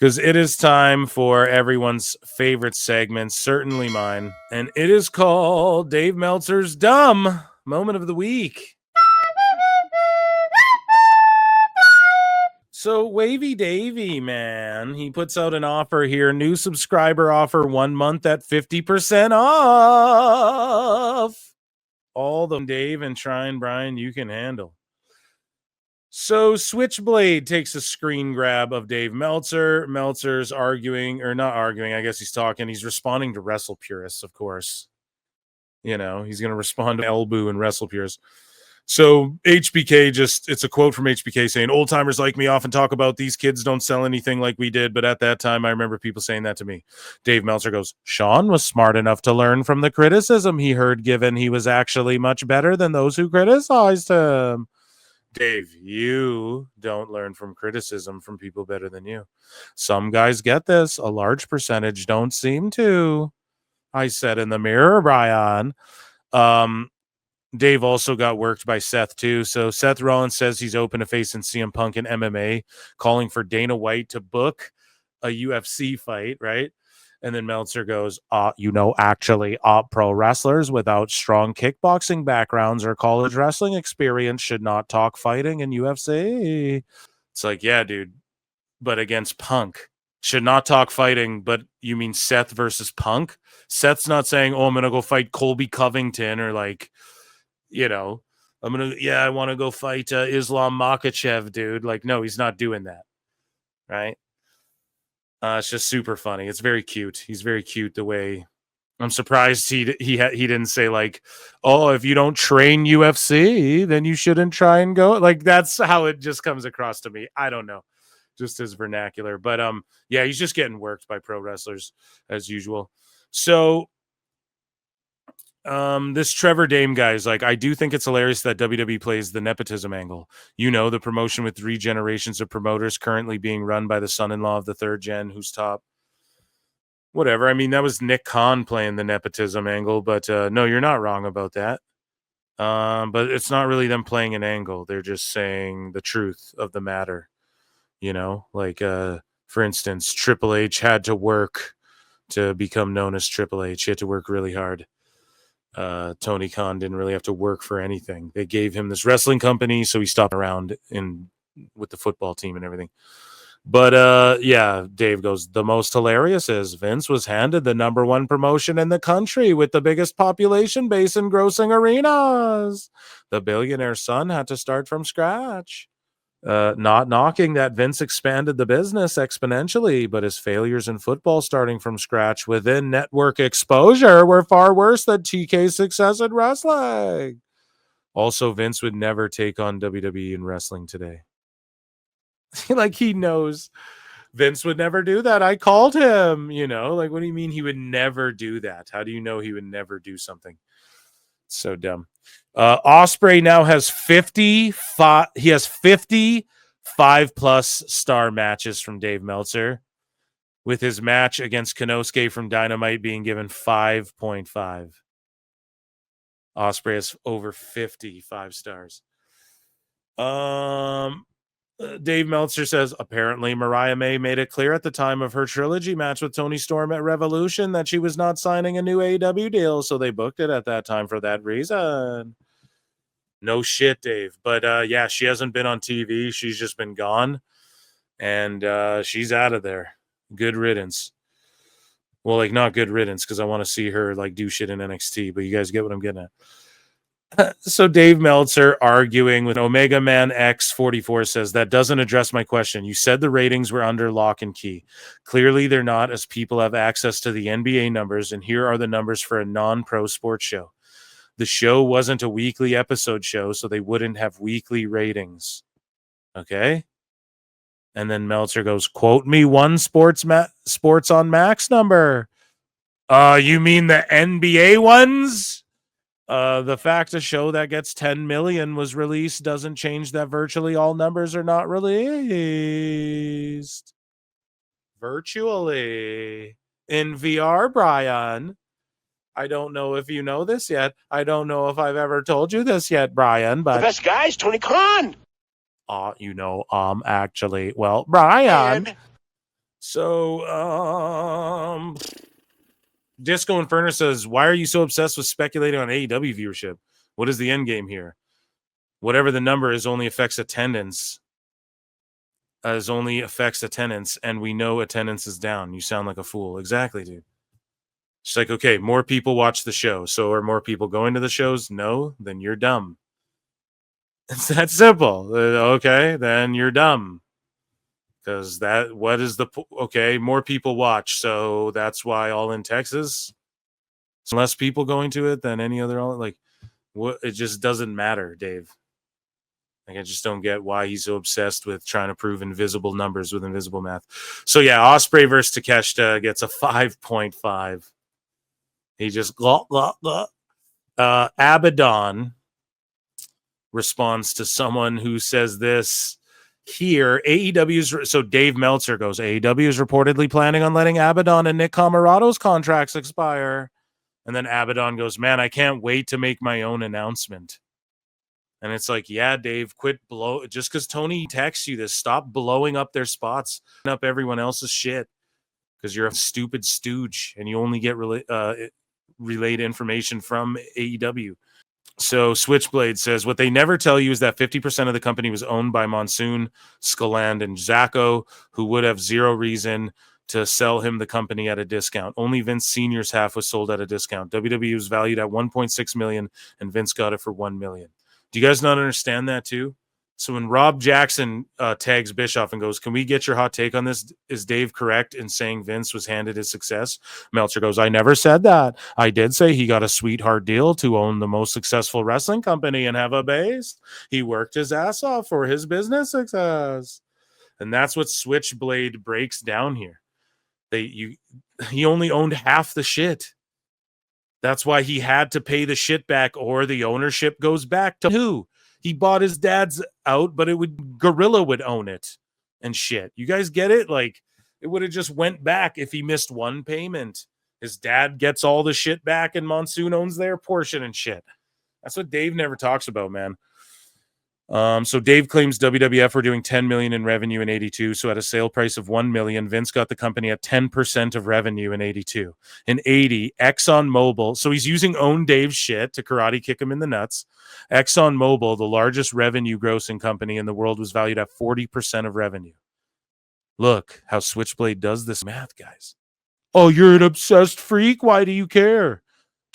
because it is time for everyone's favorite segment, certainly mine, and it is called Dave Meltzer's Dumb Moment of the Week. So Wavy Davy, man, he puts out an offer here, new subscriber offer, 1 month at 50% off. All the Dave and Shrine Brian you can handle. So Switchblade takes a screen grab of Dave Meltzer. Meltzer's arguing, or not arguing, I guess he's talking. He's responding to Wrestle Purists, of course. You know, he's going to respond to Elboo and Wrestle Purists. So HBK it's a quote from HBK saying, old timers like me often talk about these kids don't sell anything like we did. But at that time, I remember people saying that to me. Dave Meltzer goes, Sean was smart enough to learn from the criticism he heard, given he was actually much better than those who criticized him. Dave, you don't learn from criticism from people better than you. Some guys get this. A large percentage don't seem to. I said in the mirror, Brian. Dave also got worked by Seth, too. So Seth Rollins says he's open to facing CM Punk in MMA, calling for Dana White to book a UFC fight, right? And then Meltzer goes, actually, pro wrestlers without strong kickboxing backgrounds or college wrestling experience should not talk fighting in UFC. It's like, yeah, dude, but against Punk. Should not talk fighting, but you mean Seth versus Punk? Seth's not saying, I'm going to go fight Colby Covington or like, I want to go fight Islam Makhachev, dude. Like, no, he's not doing that, right? It's just super funny. It's very cute. He's very cute the way. I'm surprised he didn't say like, if you don't train UFC, then you shouldn't try and go. Like, that's how it just comes across to me. I don't know, just his vernacular. But yeah, he's just getting worked by pro wrestlers as usual. So this Trevor Dame guy is like, I do think it's hilarious that WWE plays the nepotism angle. The promotion with 3 generations of promoters currently being run by the son-in-law of the 3rd gen who's top. Whatever. I mean, that was Nick Khan playing the nepotism angle, but no, you're not wrong about that. But it's not really them playing an angle. They're just saying the truth of the matter. Like, for instance, Triple H had to work to become known as Triple H. He had to work really hard. Tony Khan didn't really have to work for anything. They gave him this wrestling company, so he stopped around with the football team and everything. But yeah, Dave goes, the most hilarious is Vince was handed the number 1 promotion in the country with the biggest population base in grossing arenas. The billionaire's son had to start from scratch. Not knocking that Vince expanded the business exponentially, but his failures in football starting from scratch within network exposure were far worse than TK's success in wrestling. Also, Vince would never take on WWE in wrestling today. Like, he knows Vince would never do that. I called him, like, what do you mean he would never do that? How do you know he would never do something? So dumb. Ospreay now has 55. He has 55 plus star matches from Dave Meltzer, with his match against Konosuke from Dynamite being given 5.5. Ospreay has over 55 stars. Dave Meltzer says, apparently Mariah May made it clear at the time of her trilogy match with Toni Storm at Revolution that she was not signing a new AEW deal, so they booked it at that time for that reason. No shit, Dave. But yeah, she hasn't been on TV. She's just been gone, and she's out of there. Good riddance. Well, like, not good riddance, because I want to see her like do shit in NXT, but you guys get what I'm getting at. So Dave Meltzer arguing with Omega Man X44 says, that doesn't address my question. You said the ratings were under lock and key. Clearly they're not, as people have access to the NBA numbers, and here are the numbers for a non-pro sports show. The show wasn't a weekly episode show, so they wouldn't have weekly ratings. Okay? And then Meltzer goes, quote me one sports on Max number. You mean the NBA ones? The fact a show that gets 10 million was released doesn't change that virtually all numbers are not released. Virtually. In VR, Brian. I don't know if you know this yet. I don't know if I've ever told you this yet, Brian, but... The best guy is Tony Khan! Actually, well, Brian... So, Disco Inferno says, why are you so obsessed with speculating on AEW viewership? What is the end game here? Whatever the number is only affects attendance. And we know attendance is down. You sound like a fool. Exactly, dude. It's like, okay, more people watch the show. So are more people going to the shows? No, then you're dumb. It's that simple. Okay, then you're dumb. Because more people watch. So that's why All in Texas, less people going to it than any other, like, what? It just doesn't matter, Dave. Like, I just don't get why he's so obsessed with trying to prove invisible numbers with invisible math. So yeah, Ospreay versus Takeshita gets a 5.5. He just Abaddon responds to someone who says this here. So Dave Meltzer goes, AEW is reportedly planning on letting Abaddon and Nick Camarado's contracts expire. And then Abaddon goes, man, I can't wait to make my own announcement. And it's like, yeah, Dave, quit just because Tony texts you this, stop blowing up their spots, up everyone else's shit, because you're a stupid stooge and you only get relayed information from AEW. So Switchblade says, what they never tell you is that 50% of the company was owned by Monsoon, Scaland, and Zacco, who would have zero reason to sell him the company at a discount. Only Vince Sr.'s half was sold at a discount. WWE was valued at $1.6 million, and Vince got it for $1 million. Do you guys not understand that too? So when Rob Jackson tags Bischoff and goes, can we get your hot take on this? Is Dave correct in saying Vince was handed his success? Meltzer goes, I never said that. I did say he got a sweetheart deal to own the most successful wrestling company and have a base. He worked his ass off for his business success. And that's what Switchblade breaks down here. He only owned half the shit. That's why he had to pay the shit back, or the ownership goes back to who? He bought his dad's out, but Gorilla would own it and shit. You guys get it? Like, it would have just went back if he missed one payment. His dad gets all the shit back and Monsoon owns their portion and shit. That's what Dave never talks about, man. So Dave claims WWF were doing $10 million in revenue in 82. So at a sale price of $1 million, Vince got the company at 10% of revenue in 82. In 80, ExxonMobil. So he's using own Dave's shit to karate kick him in the nuts. ExxonMobil, the largest revenue grossing company in the world, was valued at 40% of revenue. Look how Switchblade does this math, guys. Oh, you're an obsessed freak. Why do you care?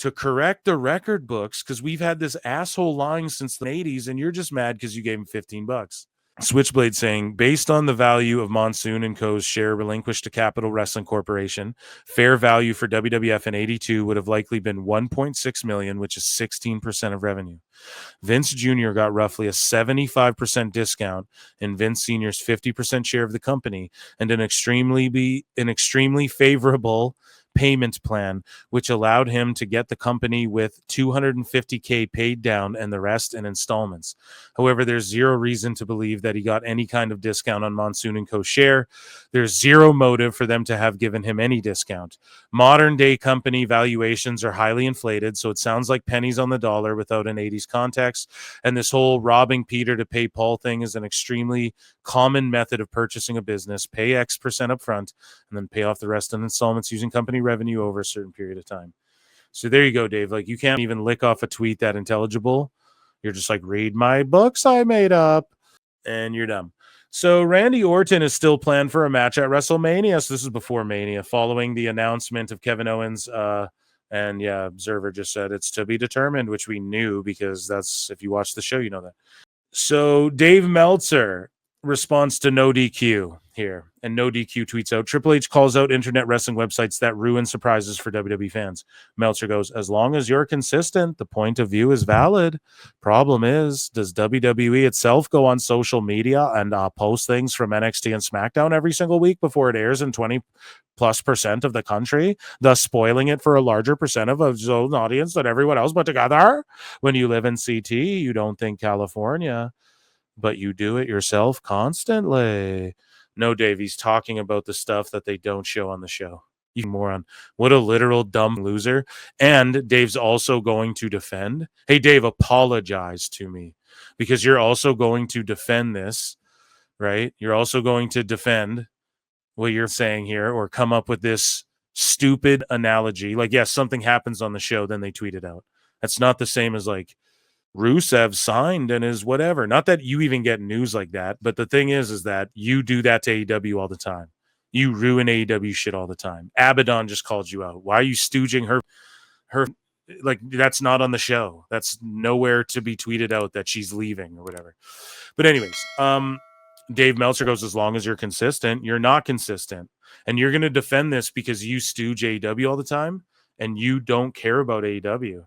To correct the record books, because we've had this asshole lying since the 80s, and you're just mad because you gave him $15. Switchblade saying, based on the value of Monsoon and Co.'s share relinquished to Capital Wrestling Corporation, fair value for WWF in 82 would have likely been $1.6 million, which is 16% of revenue. Vince Jr. got roughly a 75% discount in Vince Sr.'s 50% share of the company, and an extremely favorable payment plan, which allowed him to get the company with $250K paid down and the rest in installments. However, there's zero reason to believe that he got any kind of discount on Monsoon and Co. share. There's zero motive for them to have given him any discount. Modern day company valuations are highly inflated, so it sounds like pennies on the dollar without an 80s context. And this whole robbing Peter to pay Paul thing is an extremely common method of purchasing a business. Pay X% up front and then pay off the rest in installments using company revenue over a certain period of time. So there you go, Dave. Like, you can't even lick off a tweet that intelligible. You're just like, read my books I made up, and you're dumb. So Randy Orton is still planned for a match at WrestleMania. So this is before Mania, following the announcement of Kevin Owens. And yeah, Observer just said it's to be determined, which we knew, because that's, if you watch the show, you know that. So Dave Meltzer responds to No DQ here, and No DQ tweets out, Triple H calls out internet wrestling websites that ruin surprises for WWE fans. Meltzer goes, as long as you're consistent, the point of view is valid. Problem is, does WWE itself go on social media and post things from NXT and SmackDown every single week before it airs in 20+% of the country, thus spoiling it for a larger percent of its own audience than everyone else put together? When you live in CT, you don't think California, but you do it yourself constantly. No, Dave, he's talking about the stuff that they don't show on the show. You moron. What a literal dumb loser. And Dave's also going to defend. Hey, Dave, apologize to me, because you're also going to defend this, right? You're also going to defend what you're saying here or come up with this stupid analogy. Like, yes, something happens on the show, then they tweet it out. That's not the same as like Rusev signed and is whatever. Not that you even get news like that, but the thing is that you do that to AEW all the time. You ruin AEW shit all the time. Abaddon just called you out. Why are you stooging her? Like, that's not on the show. That's nowhere to be tweeted out that she's leaving or whatever. But anyways, Dave Meltzer goes, as long as you're consistent, you're not consistent. And you're going to defend this because you stooge AEW all the time and you don't care about AEW.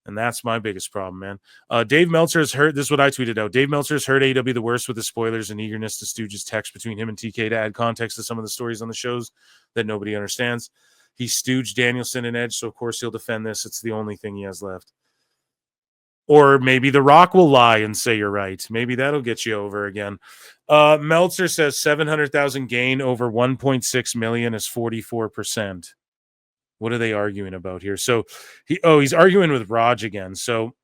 And that's my biggest problem, man. Dave Meltzer has heard, this is what I tweeted out. Dave Meltzer has heard AEW the worst with the spoilers and eagerness to stooges text between him and TK to add context to some of the stories on the shows that nobody understands. He stooged Danielson and Edge, so of course he'll defend this. It's the only thing he has left. Or maybe The Rock will lie and say you're right. Maybe that'll get you over again. Meltzer says 700,000 gain over 1.6 million is 44%. What are they arguing about here? So he's arguing with Raj again. So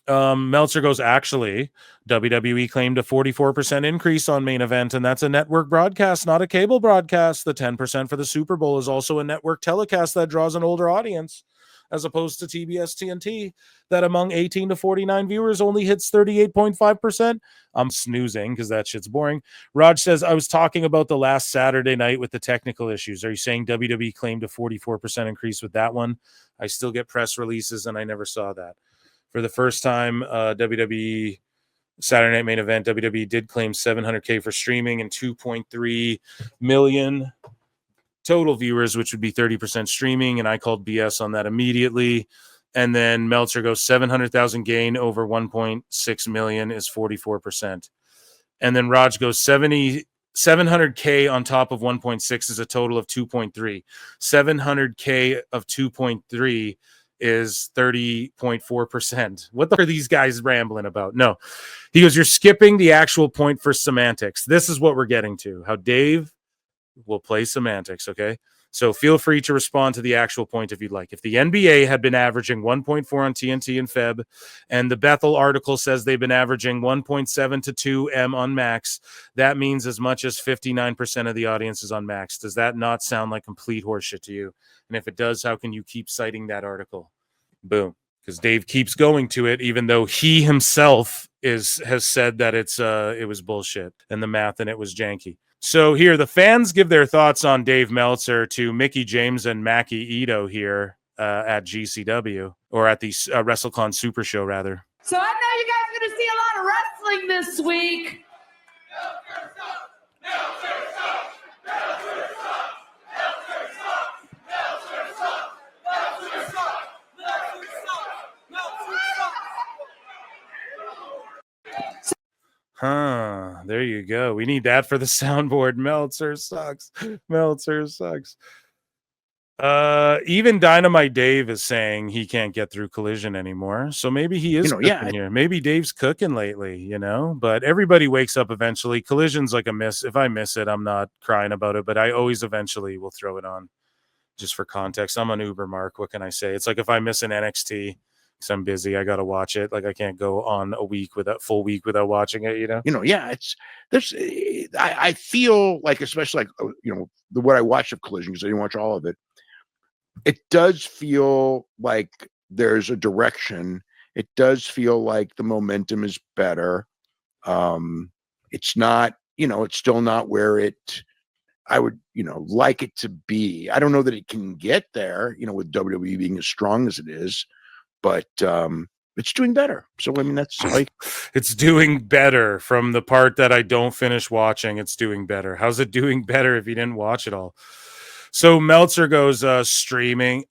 Meltzer goes, actually, WWE claimed a 44% increase on main event, and that's a network broadcast, not a cable broadcast. The 10% for the Super Bowl is also a network telecast that draws an older audience, as opposed to TBS TNT, that among 18 to 49 viewers only hits 38.5%. I'm snoozing because that shit's boring. Raj says, I was talking about the last Saturday night with the technical issues. Are you saying WWE claimed a 44% increase with that one? I still get press releases, and I never saw that. For the first time, WWE Saturday Night Main Event, WWE did claim 700K for streaming and 2.3 million total viewers, which would be 30% streaming, and I called BS on that immediately. And then Meltzer goes 700,000 gain over 1.6 million is 44%. And then Raj goes 700K on top of 1.6 is a total of 2.3. 700K of 2.3 is 30.4%. What the are these guys rambling about? No. He goes, you're skipping the actual point for semantics. This is what we're getting to, how Dave will play semantics, okay? So feel free to respond to the actual point if you'd like. If the NBA had been averaging 1.4 on TNT and Feb, and the Bethel article says they've been averaging 1.7 to 2 M on Max, that means as much as 59% of the audience is on Max. Does that not sound like complete horseshit to you? And if it does, how can you keep citing that article? Boom. Because Dave keeps going to it, even though he himself has said that it was bullshit and the math in it was janky. So here, the fans give their thoughts on Dave Meltzer to Mickey James and Mackie Ito here at GCW, or at the WrestleCon Super Show, rather. So I know you guys are going to see a lot of wrestling this week. There you go. We need that for the soundboard. Meltzer sucks. Meltzer sucks. Even Dynamite Dave is saying he can't get through Collision anymore. So maybe he is cooking here. Maybe Dave's cooking lately, but everybody wakes up eventually. Collision's like a miss. If I miss it, I'm not crying about it, but I always eventually will throw it on just for context. I'm an Uber Mark. What can I say? It's like if I miss an NXT, because I'm busy, I got to watch it. Like I can't go on a full week without watching it, I feel like, especially like, what I watched of Collision, because I didn't watch all of it. It does feel like there's a direction. It does feel like the momentum is better. It's not, it's still not where I would, like it to be. I don't know that it can get there, with WWE being as strong as it is, but it's doing better. So, I mean, that's like... It's doing better from the part that I don't finish watching. It's doing better. How's it doing better if you didn't watch it all? So Meltzer goes streaming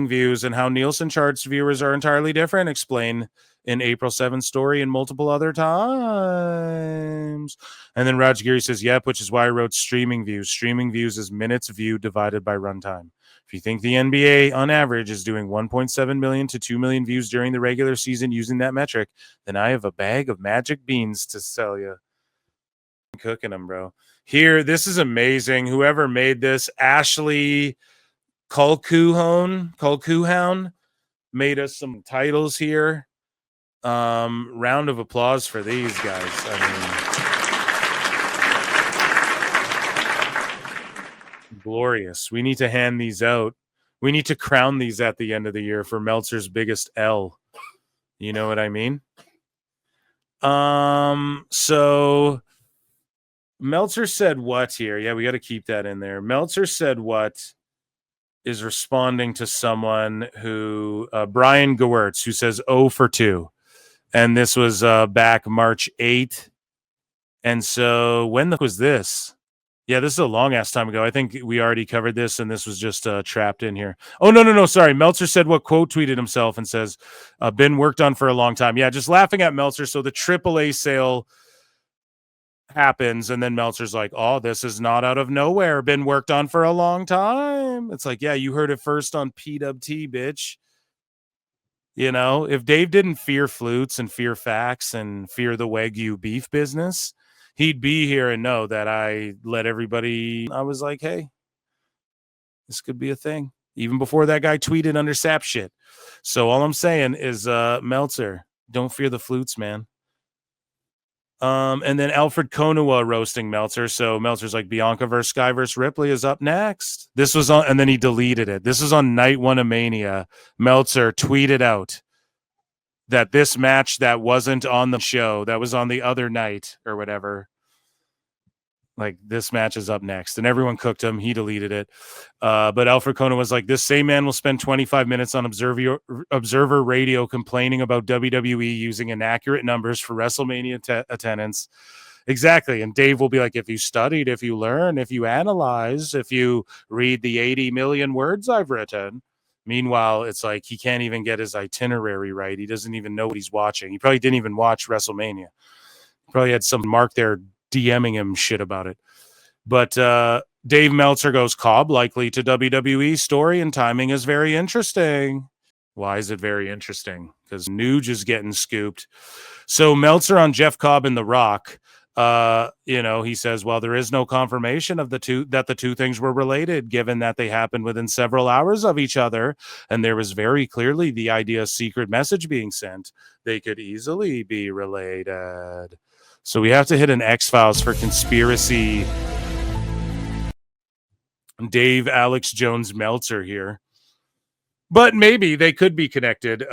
views and how Nielsen charts viewers are entirely different. Explain in April 7th story and multiple other times. And then Raj Giri says, yep, which is why I wrote streaming views. Streaming views is minutes viewed divided by runtime. If you think the NBA on average is doing 1.7 million to 2 million views during the regular season using that metric, then I have a bag of magic beans to sell you. I'm cooking them, bro. Here, this is amazing. Whoever made this, Ashley Kulkuhoun, made us some titles here. Round of applause for these guys. I Glorious. We need to hand these out. We need to crown these at the end of the year for Meltzer's biggest L. You know what I mean? So Meltzer said what here? Yeah, we got to keep that in there. Meltzer said what is responding to someone who, Brian Gewirtz, who says 0 for 2. And this was back March 8th. And so when was this? Yeah, this is a long ass time ago. I think we already covered this, and this was just trapped in here. Oh, no. Sorry. Meltzer said what quote tweeted himself and says, been worked on for a long time. Yeah, just laughing at Meltzer. So the AAA sale happens, and then Meltzer's like, oh, this is not out of nowhere. Been worked on for a long time. It's like, yeah, you heard it first on PWT, bitch. You know, if Dave didn't fear flutes and fear facts and fear the Wagyu beef business, he'd be here and know that I let everybody. I was like, hey, this could be a thing. Even before that guy tweeted under sap shit. So all I'm saying is, Meltzer, don't fear the flutes, man. And then Alfred Konuwa roasting Meltzer. So Meltzer's like, Bianca versus Sky versus Ripley is up next. This was on, and then he deleted it. This was on night 1 of Mania. Meltzer tweeted out that this match that wasn't on the show, that was on the other night or whatever, like, this match is up next. And everyone cooked him. He deleted it. But Alfred Konuwa was like, this same man will spend 25 minutes on Observer Radio complaining about WWE using inaccurate numbers for WrestleMania attendance. Exactly. And Dave will be like, if you studied, if you learn, if you analyze, if you read the 80 million words I've written. Meanwhile, it's like he can't even get his itinerary right. He doesn't even know what he's watching. He probably didn't even watch WrestleMania. He probably had some mark there DMing him shit about it. But Dave Meltzer goes, Cobb likely to WWE, story and timing is very interesting. Why is it very interesting? Because Nuge is getting scooped. So Meltzer on Jeff Cobb and The Rock, he says, well, there is no confirmation of the two things were related, given that they happened within several hours of each other, and there was very clearly the idea of secret message being sent. They could easily be related. So we have to hit an X-Files for conspiracy. Dave Alex Jones Meltzer here. But maybe they could be connected.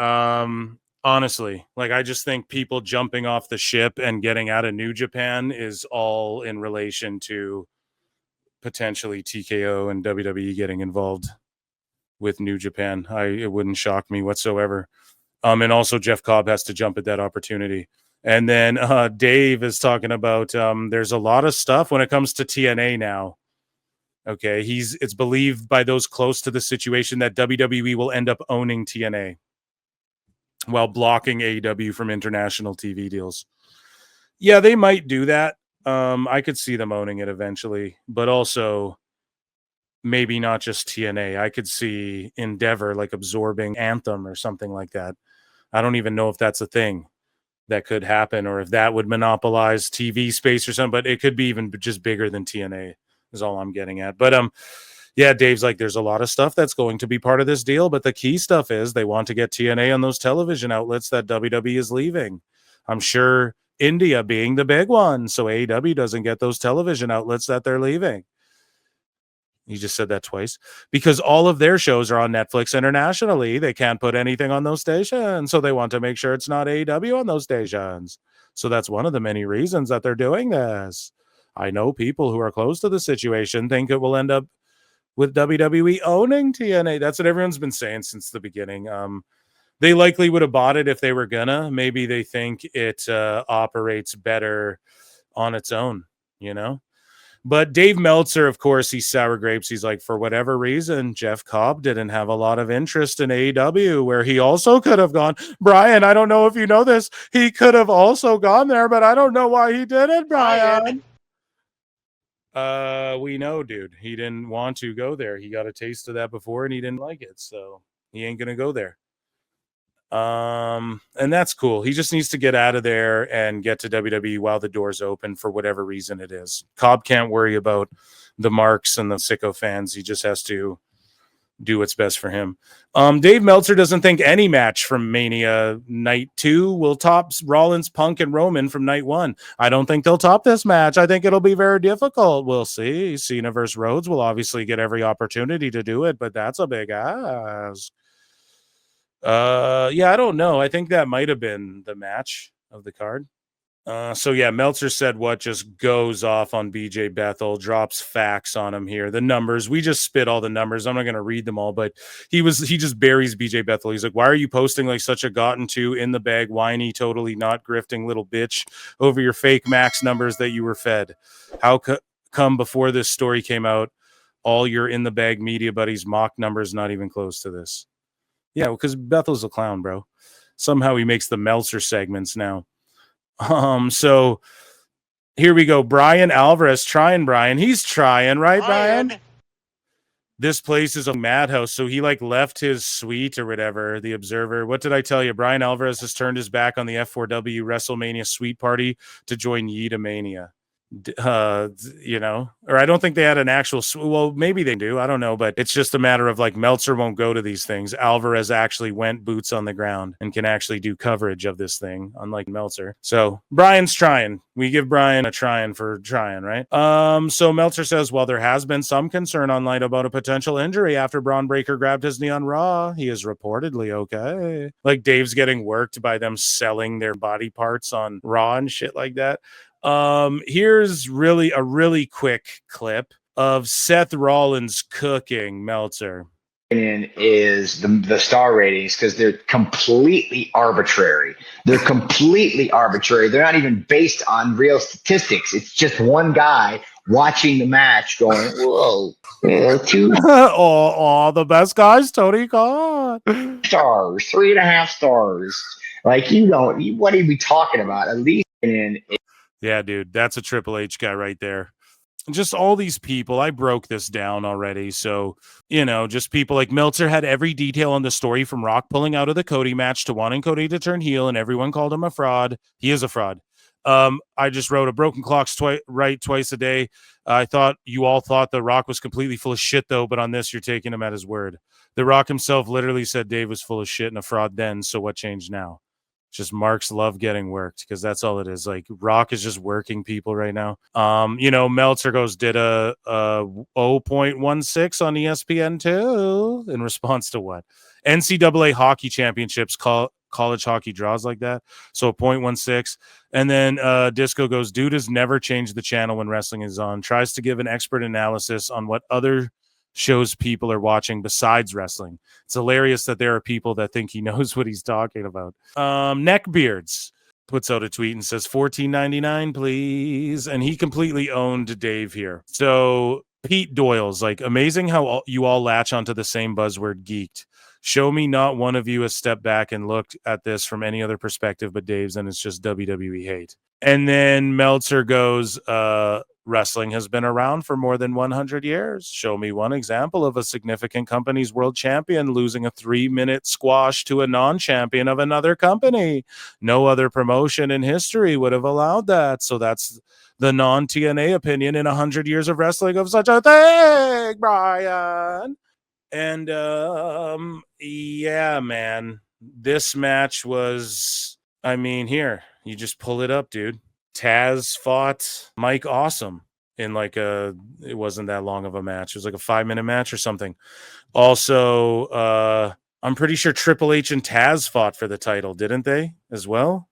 Honestly, like, I just think people jumping off the ship and getting out of New Japan is all in relation to potentially TKO and WWE getting involved with New Japan. It wouldn't shock me whatsoever. And also Jeff Cobb has to jump at that opportunity. And then Dave is talking about there's a lot of stuff when it comes to TNA now. Okay, it's believed by those close to the situation that WWE will end up owning TNA while blocking AEW from international TV deals. Yeah, they might do that. I could see them owning it eventually, but also maybe not just TNA. I could see Endeavor like absorbing Anthem or something like that. I don't even know if that's a thing that could happen or if that would monopolize TV space or something, but it could be even just bigger than TNA is all I'm getting at. But yeah, Dave's like, there's a lot of stuff that's going to be part of this deal, but the key stuff is they want to get TNA on those television outlets that WWE is leaving. I'm sure India being the big one, so AEW doesn't get those television outlets that they're leaving. He just said that twice. Because all of their shows are on Netflix internationally. They can't put anything on those stations. So they want to make sure it's not AEW on those stations. So that's one of the many reasons that they're doing this. I know people who are close to the situation think it will end up with WWE owning TNA. That's what everyone's been saying since the beginning. They likely would have bought it if they were gonna. Maybe they think it operates better on its own, you know? But Dave Meltzer, of course, he's sour grapes. He's like, for whatever reason, Jeff Cobb didn't have a lot of interest in AEW, where he also could have gone. Brian, I don't know if you know this. He could have also gone there, but I don't know why he didn't, Brian. We know, dude. He didn't want to go there. He got a taste of that before, and he didn't like it, so he ain't gonna go there. And that's cool. He just needs to get out of there and get to WWE while the door's open for whatever reason it is. Cobb can't worry about the marks and the sicko fans. He just has to do what's best for him. Dave Meltzer doesn't think any match from Mania night 2 will top Rollins, Punk, and Roman from night 1. I don't think they'll top this match. I think it'll be very difficult. We'll see. Cena versus Rhodes will obviously get every opportunity to do it, but that's a big ask. Yeah, I don't know. I think that might have been the match of the card. So yeah, Meltzer said what just goes off on BJ Bethel, drops facts on him here. The numbers, we just spit all the numbers. I'm not going to read them all, but he just buries BJ Bethel. He's like, why are you posting like such a gotten to in the bag, whiny, totally not grifting little bitch over your fake max numbers that you were fed? How come before this story came out, all your in the bag media buddies mock numbers not even close to this? Yeah, because Bethel's a clown, bro. Somehow he makes the Meltzer segments now. So here we go. Bryan Alvarez trying, Brian. He's trying, right, Brian? This place is a madhouse. So he like left his suite or whatever, the Observer. What did I tell you? Bryan Alvarez has turned his back on the F4W WrestleMania suite party to join Yeeta Mania. You know, or I don't think they had an actual, well, maybe they do, I don't know, but it's just a matter of like Meltzer won't go to these things. Alvarez actually went boots on the ground and can actually do coverage of this thing, unlike Meltzer. So Brian's trying. We give Brian a trying for trying, right? So Meltzer says, well, there has been some concern online about a potential injury after Braun Breaker grabbed his knee on Raw. He is reportedly okay. Like Dave's getting worked by them selling their body parts on Raw and shit like that. Here's really a really quick clip of Seth Rollins cooking Meltzer. Is the star ratings, because they're completely arbitrary. They're completely arbitrary. They're not even based on real statistics. It's just one guy watching the match going, whoa, two the best guys, Tony Khan. stars, 3.5 stars. Like, what are we talking about? At least yeah, dude, that's a Triple H guy right there. Just all these people, I broke this down already. So, you know, just people like Meltzer had every detail on the story from Rock pulling out of the Cody match to wanting Cody to turn heel, and everyone called him a fraud. He is a fraud. I just wrote a broken clock's right twice a day. I thought you all thought the Rock was completely full of shit, though, but on this, you're taking him at his word. The Rock himself literally said Dave was full of shit and a fraud then, so what changed now? Just Marks love getting worked, because that's all it is. Like Rock is just working people right now. You know, Meltzer did a 0.16 on ESPN2 in response to what? NCAA hockey championships, college hockey draws like that. So 0.16. And then Disco goes, dude has never changed the channel when wrestling is on. Tries to give an expert analysis on what other shows people are watching besides wrestling. It's hilarious that there are people that think he knows what he's talking about. Neckbeards puts out a tweet and says $14.99, please. And he completely owned Dave here. So Pete Doyle's like, amazing how you all latch onto the same buzzword, geeked. Show me not one of you has stepped back and looked at this from any other perspective but Dave's, and it's just WWE hate. And then Meltzer goes, wrestling has been around for more than 100 years. Show me one example of a significant company's world champion losing a 3-minute squash to a non-champion of another company. No other promotion in history would have allowed that. So that's the non-TNA opinion in 100 years of wrestling of such a thing, Brian. And yeah, man, this match was, I mean, here, you just pull it up, dude. Taz fought Mike Awesome in like it wasn't that long of a match. It was like a 5-minute match or something. Also, I'm pretty sure Triple H and Taz fought for the title, didn't they, as well?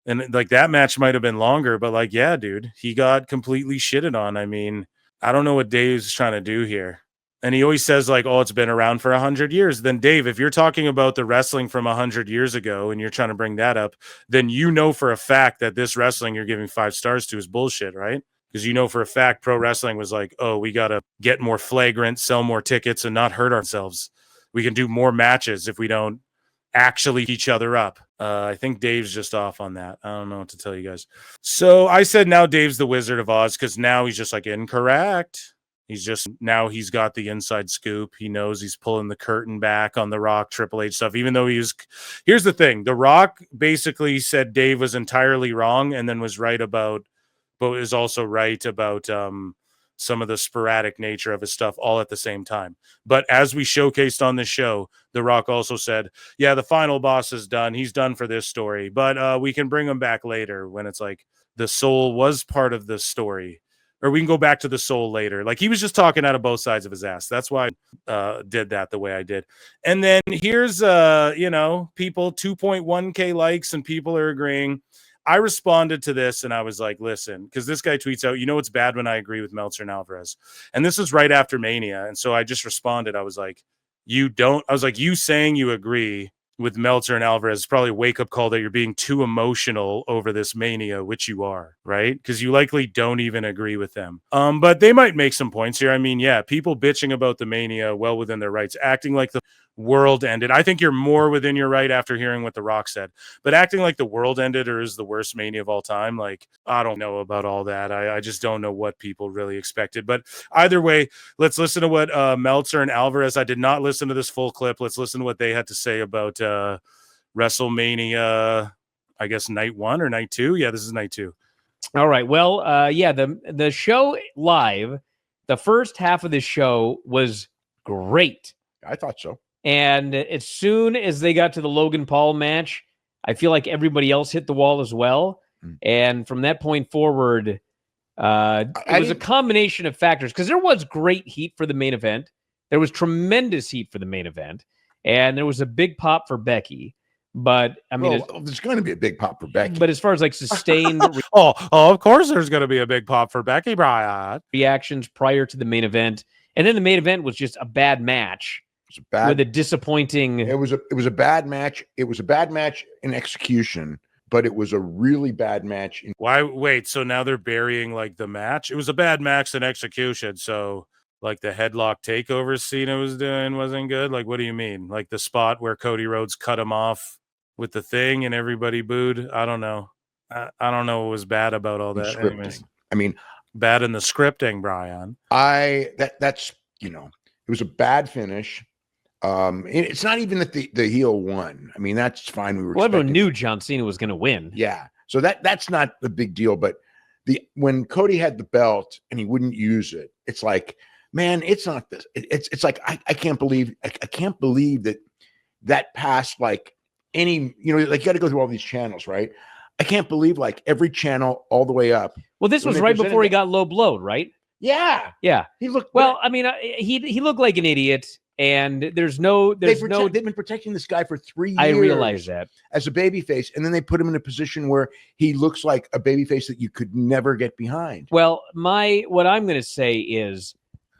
And like that match might have been longer, but like, yeah, dude, he got completely shitted on. I mean, I don't know what Dave's trying to do here. And he always says like, oh, it's been around for 100 years. Then Dave, if you're talking about the wrestling from 100 years ago and you're trying to bring that up, then you know for a fact that this wrestling you're giving 5 stars to is bullshit, right? Because you know for a fact pro wrestling was like, oh, we got to get more flagrant, sell more tickets, and not hurt ourselves. We can do more matches if we don't actually each other up. I think Dave's just off on that. I don't know what to tell you guys. So I said now Dave's the Wizard of Oz because now he's just like incorrect. He's got the inside scoop. He knows he's pulling the curtain back on the Rock Triple H stuff, even though here's the thing. The Rock basically said Dave was entirely wrong and then was right about, but is also right about some of the sporadic nature of his stuff all at the same time. But as we showcased on the show, The Rock also said, yeah, the final boss is done. He's done for this story, but we can bring him back later when it's like the soul was part of the story, or we can go back to the soul later. Like he was just talking out of both sides of his ass. That's why I did that the way I did. And then here's, people 2.1K likes and people are agreeing. I responded to this and I was like, listen, because this guy tweets out, it's bad when I agree with Meltzer and Alvarez. And this is right after Mania. And so I just responded. I was like, you saying you agree with Meltzer and Alvarez is probably a wake-up call that you're being too emotional over this Mania, which you are, right? Because you likely don't even agree with them. But they might make some points here. I mean, yeah, people bitching about the Mania well within their rights, acting like the world ended. I think you're more within your right after hearing what The Rock said. But acting like the world ended or is the worst Mania of all time, like, I don't know about all that. I just don't know what people really expected. But either way, let's listen to what Meltzer and Alvarez, I did not listen to this full clip. Let's listen to what they had to say about WrestleMania, I guess night 1 or night 2. Yeah, this is night 2. All right. Well, the show live, the first half of the show was great. I thought so. And as soon as they got to the Logan Paul match, I feel like everybody else hit the wall as well. And from that point forward, it was a combination of factors, because there was great heat for the main event. There was tremendous heat for the main event. And there was a big pop for Becky. But I mean, there's going to be a big pop for Becky. But as far as like sustained of course there's going to be a big pop for Becky, Bryan. Reactions prior to the main event. And then the main event was just a bad match. With a disappointing. It was a bad match. It was a bad match in execution, but it was a really bad match. Why? Wait. So now they're burying like the match. It was a bad match in execution. So like the headlock takeover Cena was doing wasn't good. Like, what do you mean? Like the spot where Cody Rhodes cut him off with the thing and everybody booed. I don't know. I don't know what was bad about all that. Anyways, I mean, bad in the scripting, Bryan. That's it was a bad finish. It's not even that the heel won. I mean, that's fine. Everyone knew John Cena was going to win. Yeah, so that's not the big deal. But when Cody had the belt and he wouldn't use it, it's like, man, it's not this. It's like I can't believe that passed like any like you got to go through all these channels, right? I can't believe like every channel all the way up. Well, this was right before he got low blowed, right? Yeah. He looked well. I mean, he looked like an idiot. And they've been protecting this guy for 3 years. I realize that as a babyface, and then they put him in a position where he looks like a babyface that you could never get behind. Well, what I'm going to say is,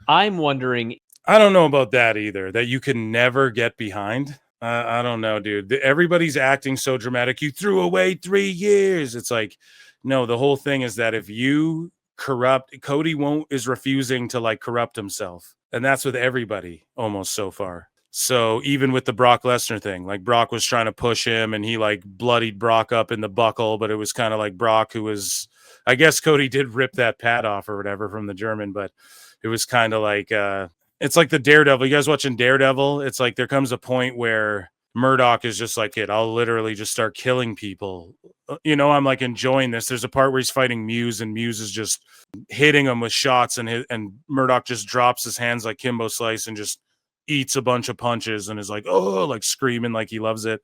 I'm wondering. I don't know about that either. That you can never get behind. I don't know, dude. Everybody's acting so dramatic. You threw away 3 years. It's like, no. The whole thing is that if you corrupt, Cody is refusing to like corrupt himself. And that's with everybody almost so far. So even with the Brock Lesnar thing, like Brock was trying to push him and he like bloodied Brock up in the buckle, but it was kind of like Brock who was, I guess Cody did rip that pad off or whatever from the German, but it was kind of like, it's like the Daredevil. You guys watching Daredevil? It's like there comes a point where Murdoch is just like, I'll literally just start killing people. I'm like enjoying this. There's a part where he's fighting Muse and Muse is just hitting him with shots and Murdoch just drops his hands like Kimbo Slice and just eats a bunch of punches and is like, oh, like screaming like he loves it.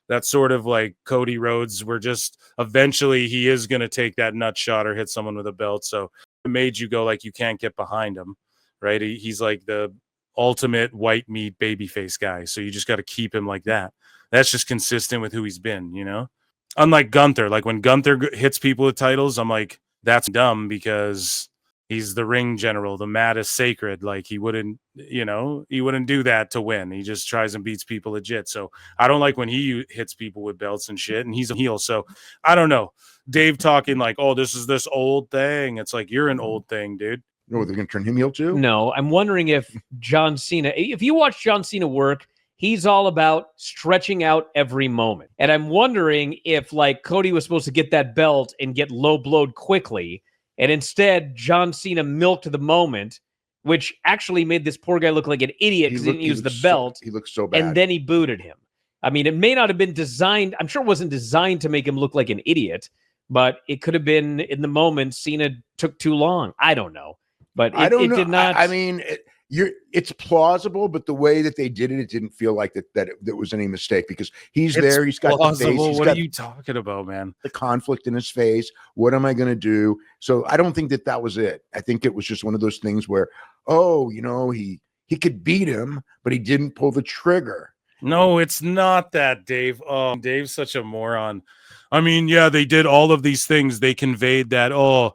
That's sort of like Cody Rhodes. We're just eventually he is going to take that nut shot or hit someone with a belt. So it made you go like you can't get behind him, right? He's like the ultimate white meat babyface guy. So you just got to keep him like that. That's just consistent with who he's been, Unlike Gunther, like when Gunther hits people with titles, I'm like, that's dumb because he's the ring general. The mat is sacred. Like he wouldn't do that to win. He just tries and beats people legit. So I don't like when he hits people with belts and shit and he's a heel. So I don't know. Dave talking like, oh, this is this old thing. It's like, you're an old thing, dude. No, they're going to turn him heel too? No, I'm wondering if John Cena, if you watch John Cena work, he's all about stretching out every moment. And I'm wondering if like Cody was supposed to get that belt and get low blowed quickly. And instead, John Cena milked the moment, which actually made this poor guy look like an idiot because he didn't use the belt. He looked so bad. And then he booted him. I mean, it may not have been designed. I'm sure it wasn't designed to make him look like an idiot, but it could have been in the moment. Cena took too long. I don't know. But I don't it know. did not. I mean, it's plausible, but the way that they did it, it didn't feel like that was any mistake because he's there. He's got the face. He's What got are you talking about, man? the conflict in his face. What am I going to do? So I don't think that was it. I think it was just one of those things where, oh, he could beat him, but he didn't pull the trigger. No, it's not that, Dave. Oh, Dave's such a moron. I mean, yeah, they did all of these things. They conveyed that, oh,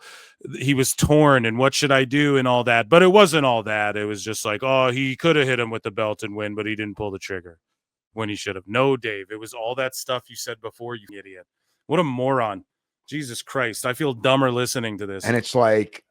he was torn and what should I do and all that. But it wasn't all that. It was just like, oh, he could have hit him with the belt and win, but he didn't pull the trigger when he should have. No, Dave, it was all that stuff you said before, you idiot. What a moron. Jesus Christ. I feel dumber listening to this. And it's like,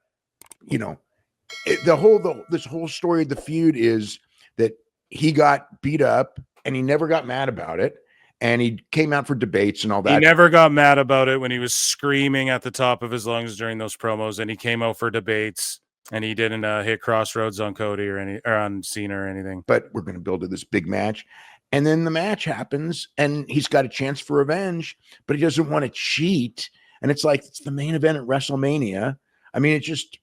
this whole story of the feud is that he got beat up and he never got mad about it. And he came out for debates and all that. He never got mad about it when he was screaming at the top of his lungs during those promos, and he came out for debates, and he didn't hit crossroads on Cody or on Cena or anything. But we're going to build to this big match. And then the match happens, and he's got a chance for revenge, but he doesn't want to cheat. And it's like, it's the main event at WrestleMania. I mean, it's just,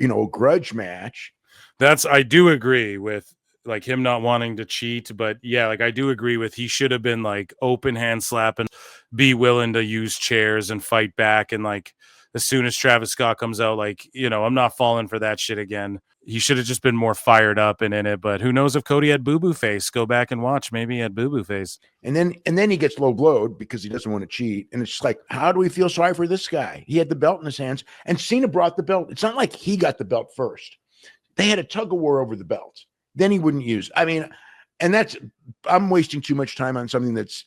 a grudge match. I do agree with like him not wanting to cheat, but yeah, like I do agree with he should have been like open hand slapping, be willing to use chairs and fight back. And like as soon as Travis Scott comes out, like, I'm not falling for that shit again. He should have just been more fired up and in it. But who knows if Cody had boo-boo face? Go back and watch. Maybe he had boo-boo face. And then he gets low blowed because he doesn't want to cheat. And it's just like, how do we feel sorry for this guy? He had the belt in his hands, and Cena brought the belt. It's not like he got the belt first. They had a tug of war over the belt. Then he wouldn't use. I mean, and I'm wasting too much time on something that's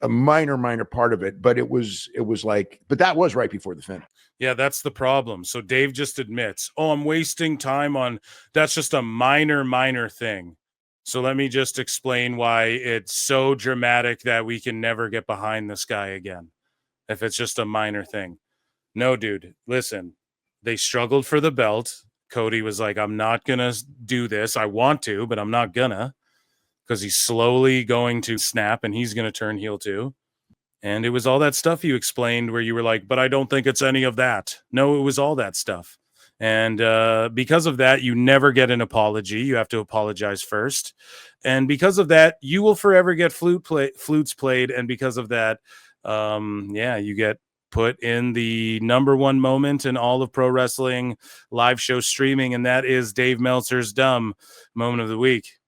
a minor part of it, but it was like, but that was right before the finish. Yeah, that's the problem. So Dave just admits, oh, I'm wasting time on, that's just a minor thing. So let me just explain why it's so dramatic that we can never get behind this guy again. If it's just a minor thing. No, dude, listen, they struggled for the belt. Cody was like, I'm not going to do this. I want to, but I'm not gonna, because he's slowly going to snap and he's going to turn heel too. And it was all that stuff you explained where you were like, but I don't think it's any of that. No, it was all that stuff. And because of that, you never get an apology. You have to apologize first. And because of that, you will forever get flutes played. And because of that, you get put in the number one moment in all of pro wrestling live show streaming, and that is Dave Meltzer's dumb moment of the week.